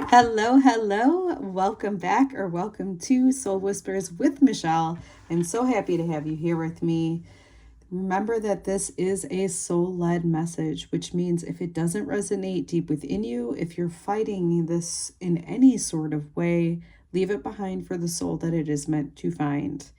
Hello, hello. Welcome back or welcome to Soul Whispers with Michelle. I'm so happy to have you here with me. Remember that this is a soul-led message, which means if it doesn't resonate deep within you, if you're fighting this in any sort of way, leave it behind for the soul that it is meant to find.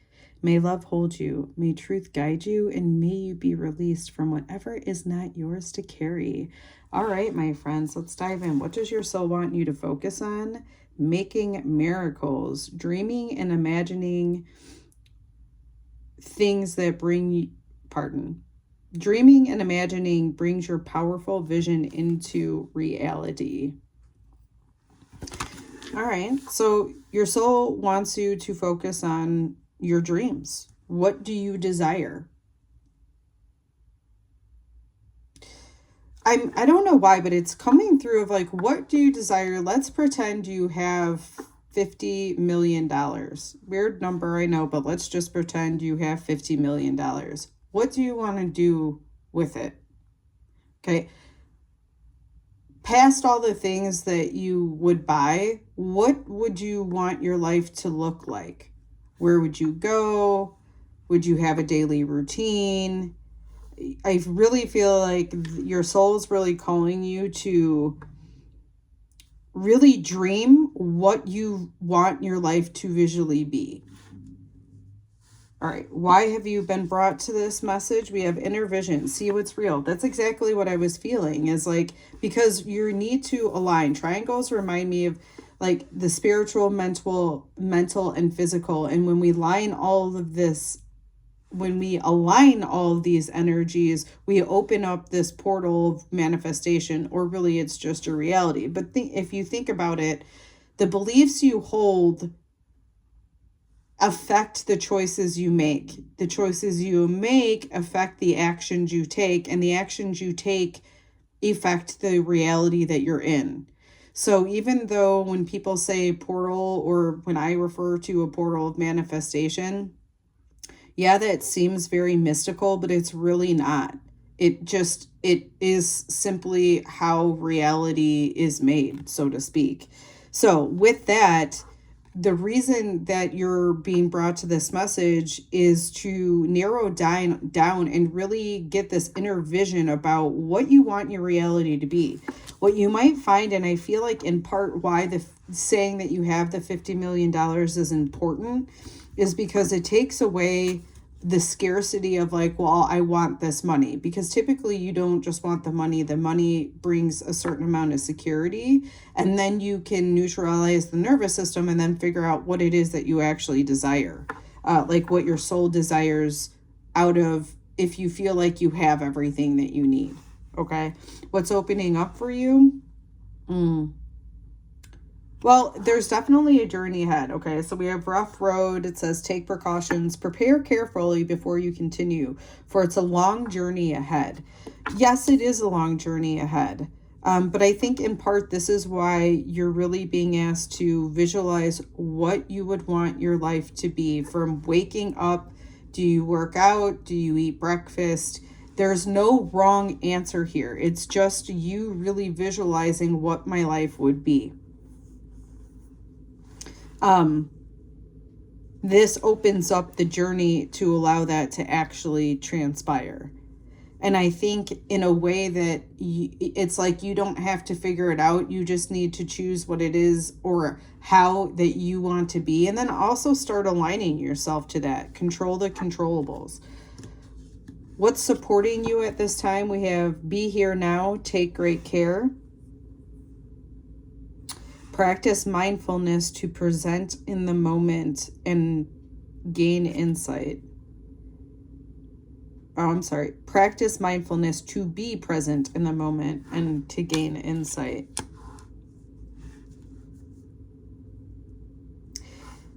May love hold you, may truth guide you, and may you be released from whatever is not yours to carry. All right, my friends, let's dive in. What does your soul want you to focus on? Making miracles, dreaming and imagining things that dreaming and imagining brings your powerful vision into reality. All right, so your soul wants you to focus on your dreams. What do you desire? I don't know why, but it's coming through of like, what do you desire? Let's pretend you have $50 million. Weird number, I know, but let's just pretend you have $50 million. What do you want to do with it? Okay. Past all the things that you would buy, what would you want your life to look like? Where would you go? Would you have a daily routine? I really feel like your soul is really calling you to really dream what you want your life to visually be. All right, why have you been brought to this message? We have inner vision, see what's real. That's exactly what I was feeling, is like, because you need to align. Triangles remind me of like the spiritual, mental, and physical. And when we align all of these energies, we open up this portal of manifestation, or really it's just a reality. But if you think about it, the beliefs you hold affect the choices you make. The choices you make affect the actions you take, and the actions you take affect the reality that you're in. So even though when people say portal, or when I refer to a portal of manifestation, yeah, that seems very mystical, but it's really not. It is simply how reality is made, so to speak. So with that, the reason that you're being brought to this message is to narrow down and really get this inner vision about what you want your reality to be. What you might find, and I feel like in part why the saying that you have the $50 million is important, is because it takes away the scarcity of like, well, I want this money. Because typically you don't just want the money. The money brings a certain amount of security, and then you can neutralize the nervous system and then figure out what it is that you actually desire. Like what your soul desires out of, if you feel like you have everything that you need. Okay. What's opening up for you? Well, there's definitely a journey ahead. Okay, so we have rough road. It says take precautions, prepare carefully before you continue, for it's a long journey ahead. Yes, it is a long journey ahead. But I think in part, this is why you're really being asked to visualize what you would want your life to be. From waking up, do you work out? Do you eat breakfast? There's no wrong answer here. It's just you really visualizing what my life would be. This opens up the journey to allow that to actually transpire. And I think in a way that it's like you don't have to figure it out. You just need to choose what it is or how that you want to be. And then also start aligning yourself to that. Control the controllables. What's supporting you at this time? We have be here now, take great care. Practice mindfulness to present in the moment and gain insight. Practice mindfulness to be present in the moment and to gain insight.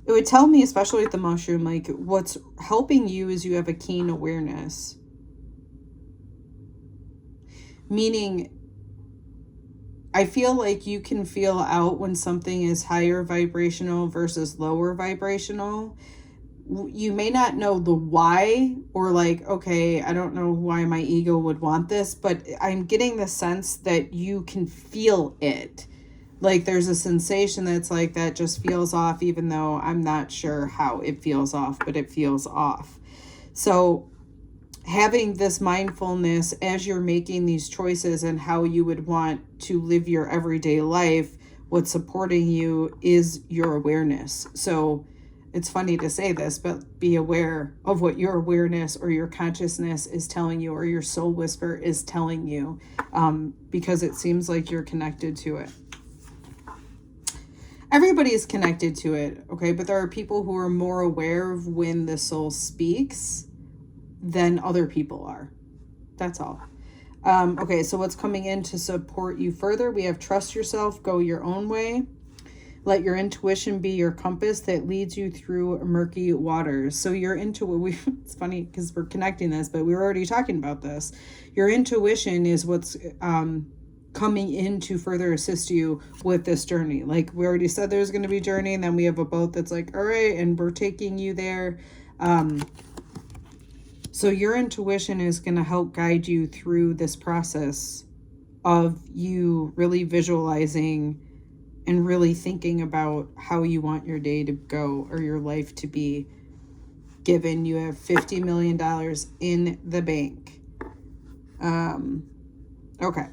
It would tell me, especially with the mushroom, like what's helping you is you have a keen awareness. Meaning, I feel like you can feel out when something is higher vibrational versus lower vibrational. You may not know the why, or like, okay, I don't know why my ego would want this, but I'm getting the sense that you can feel it. Like there's a sensation that's like that just feels off, even though I'm not sure how it feels off, but it feels off. So having this mindfulness as you're making these choices and how you would want to live your everyday life, what's supporting you is your awareness. So it's funny to say this, but be aware of what your awareness or your consciousness is telling you, or your soul whisper is telling you, because it seems like you're connected to it. Everybody is connected to it, okay? But there are people who are more aware of when the soul speaks than other people are. That's all. Okay, so what's coming in to support you further? We have trust yourself, go your own way. Let your intuition be your compass that leads you through murky waters. So your intuition, it's funny because we're connecting this, but we were already talking about this. Your intuition is what's coming in to further assist you with this journey. Like we already said, there's going to be a journey, and then we have a boat that's like, all right, and we're taking you there. So your intuition is going to help guide you through this process of you really visualizing and really thinking about how you want your day to go or your life to be, given you have $50 million in the bank. Okay.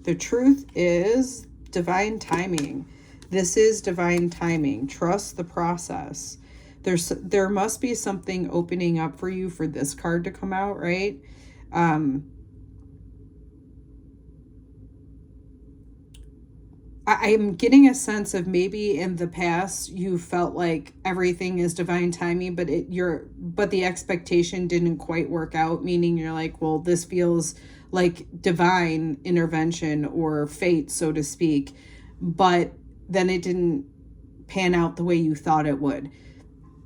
The truth is divine timing. This is divine timing. Trust the process. There must be something opening up for you for this card to come out, right? I am getting a sense of maybe in the past you felt like everything is divine timing, but the expectation didn't quite work out, meaning you're like, well, this feels like divine intervention or fate, so to speak, but then it didn't pan out the way you thought it would.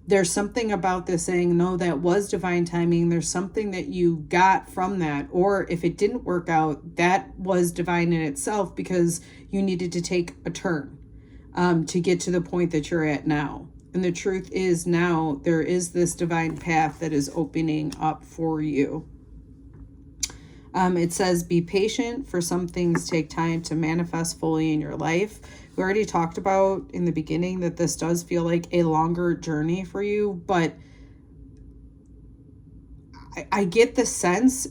There's something about this saying, no, that was divine timing. There's something that you got from that. Or if it didn't work out, that was divine in itself because you needed to take a turn to get to the point that you're at now. And the truth is now there is this divine path that is opening up for you. It says, be patient, for some things take time to manifest fully in your life. We already talked about in the beginning that this does feel like a longer journey for you, but I get the sense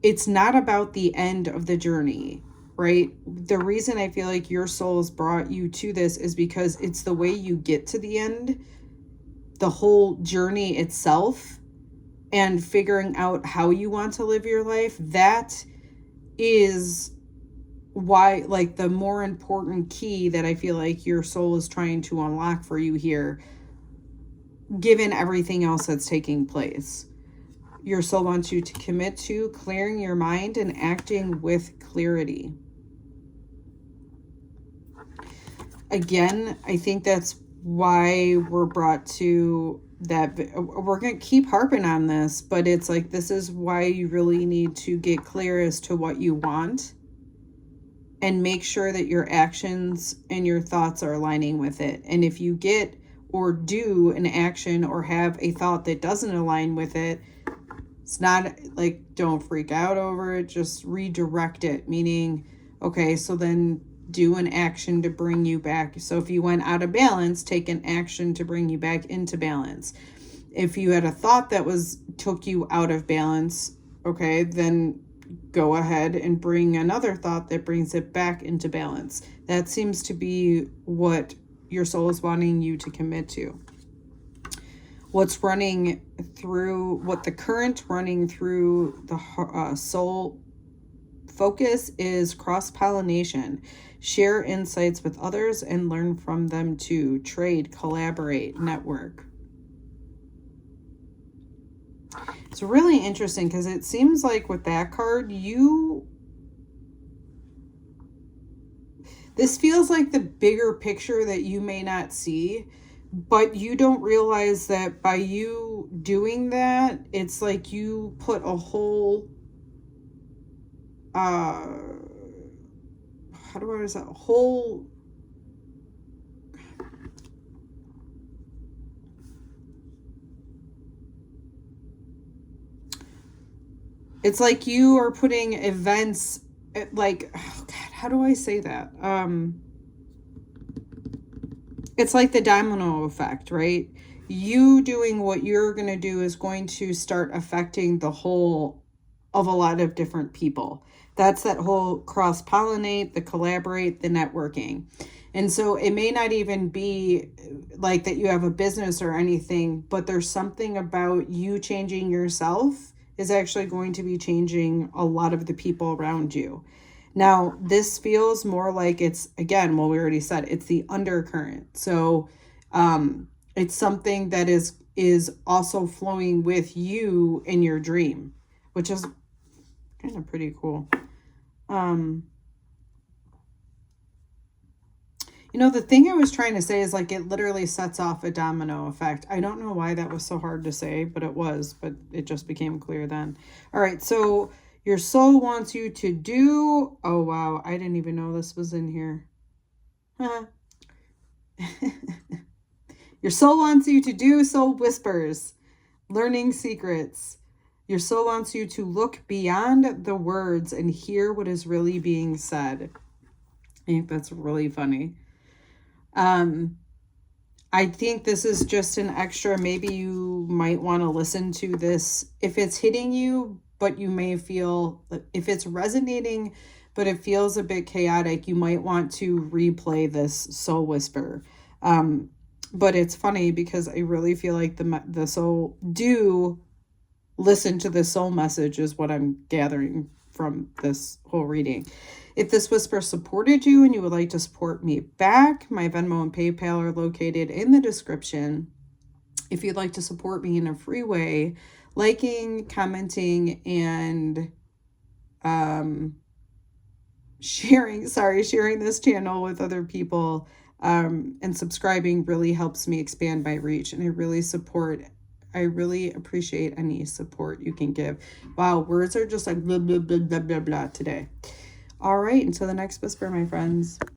it's not about the end of the journey, right? The reason I feel like your soul has brought you to this is because it's the way you get to the end, the whole journey itself, and figuring out how you want to live your life. That is why, like, the more important key that I feel like your soul is trying to unlock for you here, given everything else that's taking place. Your soul wants you to commit to clearing your mind and acting with clarity. Again, I think that's why we're brought to that. We're going to keep harping on this, but it's like, this is why you really need to get clear as to what you want and make sure that your actions and your thoughts are aligning with it. And if you get or do an action or have a thought that doesn't align with it, it's not like, don't freak out over it, just redirect it, meaning, okay, so then do an action to bring you back. So if you went out of balance, take an action to bring you back into balance. If you had a thought that took you out of balance, okay, then go ahead and bring another thought that brings it back into balance. That seems to be what your soul is wanting you to commit to. What the current running through the soul focus is cross-pollination. Share insights with others and learn from them too. Trade, collaborate, network. It's really interesting because it seems like with that card, this feels like the bigger picture that you may not see, but you don't realize that by you doing that, it's like you put a whole, it's like you are putting events, like, oh God, how do I say that? it's like the domino effect, right? You doing what you're going to do is going to start affecting the whole of a lot of different people. That's that whole cross-pollinate, the collaborate, the networking. And so it may not even be like that you have a business or anything, but there's something about you changing yourself is actually going to be changing a lot of the people around you. Now, this feels more like it's, again, well, we already said, it's the undercurrent. So it's something that is also flowing with you in your dream, which is kind of pretty cool. You know, the thing I was trying to say is like it literally sets off a domino effect. I don't know why that was so hard to say, but it was, but it just became clear then. All right, so your soul wants you to do, oh wow, I didn't even know this was in here. Your soul wants you to do soul whispers, learning secrets. Your soul wants you to look beyond the words and hear what is really being said. I think that's really funny. I think this is just an extra, maybe you might want to listen to this if it's hitting you, but you may feel, if it's resonating, but it feels a bit chaotic, you might want to replay this soul whisper. But it's funny because I really feel like the soul do listen to the soul message is what I'm gathering from this whole reading. If this whisper supported you and you would like to support me back, my Venmo and PayPal are located in the description. If you'd like to support me in a free way, liking, commenting, and sharing this channel with other people and subscribing really helps me expand my reach. And I really appreciate any support you can give. Wow, words are just like blah, blah, blah, blah, blah, blah today. All right, until the next whisper, my friends.